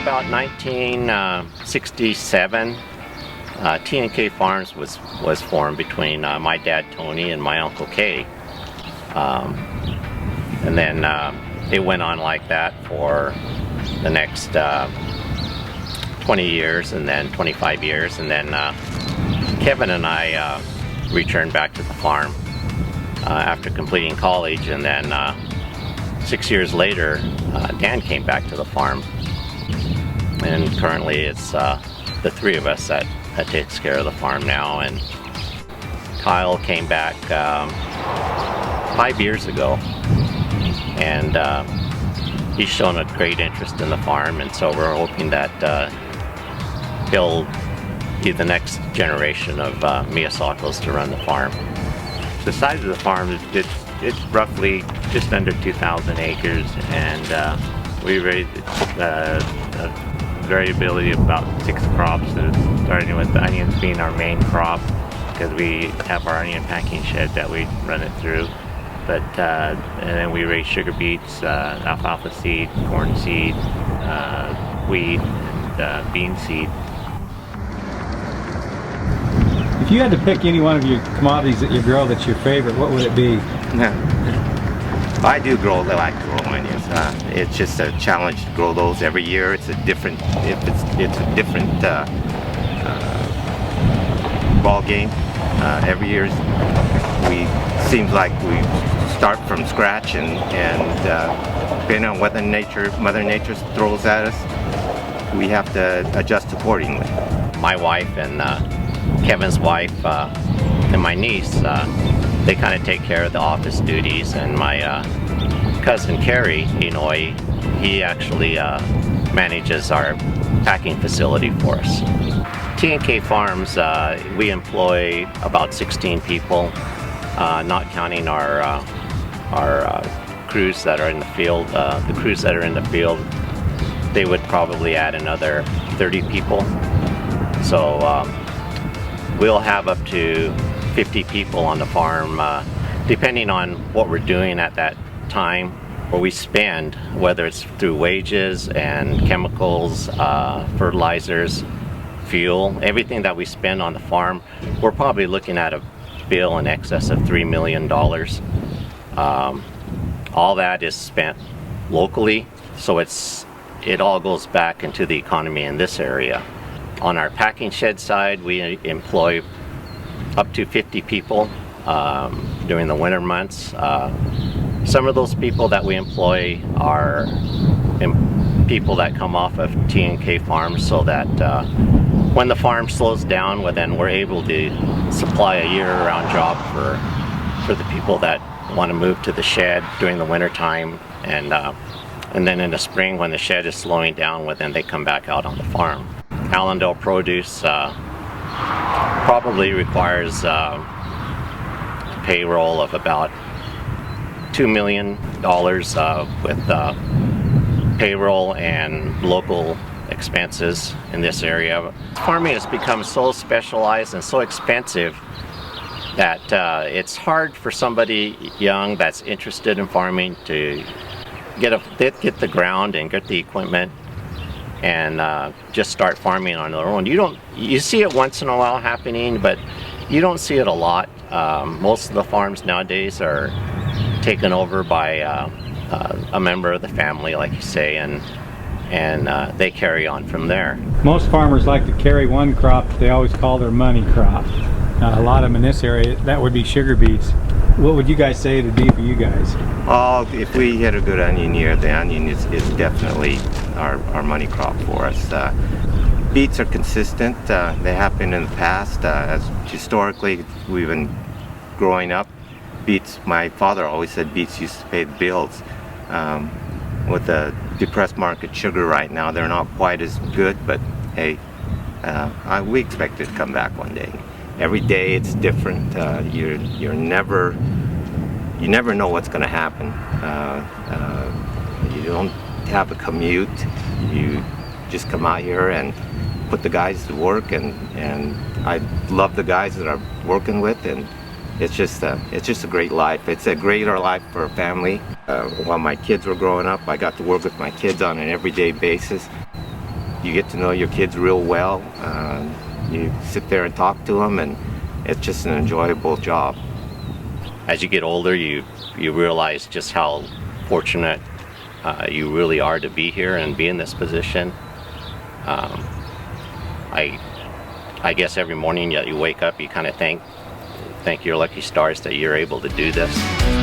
about 1967, T&K Farms was formed between my dad Tony and my uncle Kay. And then it went on like that for the next 20 years and then 25 years, and then Kevin and I returned back to the farm after completing college, and then 6 years later Dan came back to the farm, and currently it's the three of us that takes care of the farm now. And Kyle came back 5 years ago, and he's shown a great interest in the farm, and so we're hoping that he'll be the next generation of Miyasakos to run the farm. The size of the farm it's roughly just under 2,000 acres, and we raise a variability of about 6 crops, starting with the onions being our main crop because we have our onion packing shed that we run it through. But and then we raise sugar beets, alfalfa seed, corn seed, wheat, and bean seed. If you had to pick any one of your commodities that you grow that's your favorite, what would it be? I do grow. I like to grow onions. It's just a challenge to grow those every year. It's a different. It's a different ball game. Every year, seems like we start from scratch, and depending on what Mother Nature throws at us, we have to adjust accordingly. My wife and Kevin's wife and my niece, they kind of take care of the office duties, and my cousin Kerry, he actually manages our packing facility for us. T&K Farms, we employ about 16 people, not counting our crews that are in the field. The crews that are in the field, they would probably add another 30 people. So we'll have up to 50 people on the farm, depending on what we're doing at that time, what we spend, whether it's through wages and chemicals, fertilizers, fuel, everything that we spend on the farm. We're probably looking at a bill in excess of $3 million. All that is spent locally, so it all goes back into the economy in this area. On our packing shed side, we employ up to 50 people during the winter months. Some of those people that we employ are people that come off of T&K Farms, so that when the farm slows down, well, then we're able to supply a year-round job for the people that want to move to the shed during the winter time, and then in the spring when the shed is slowing down, well, then they come back out on the farm. Allendale Produce probably requires a payroll of about $2 million with payroll and local expenses in this area. Farming has become so specialized and so expensive that it's hard for somebody young that's interested in farming to get the ground and get the equipment and just start farming on their own. You see it once in a while happening, but you don't see it a lot. Most of the farms nowadays are taken over by a member of the family, like you say, and they carry on from there. Most farmers like to carry one crop that they always call their money crop. A lot of them in this area, that would be sugar beets. What would you guys say it'd be for you guys? Oh, if we had a good onion year, the onion is definitely our money crop for us. Beets are consistent. They have been in the past. As historically, we've been growing up. Beets, my father always said beets used to pay the bills. With the depressed market sugar right now, they're not quite as good, but hey, we expect it to come back one day. Every day it's different. You never know what's going to happen. You don't have a commute. You just come out here and put the guys to work, and I love the guys that I'm working with, and it's just a great life. It's a greater life for a family. While my kids were growing up, I got to work with my kids on an everyday basis. you get to know your kids real well. You sit there and talk to them, and it's just an enjoyable job. As you get older, you realize just how fortunate you really are to be here and be in this position. I guess every morning that you wake up, you kind of thank your lucky stars that you're able to do this.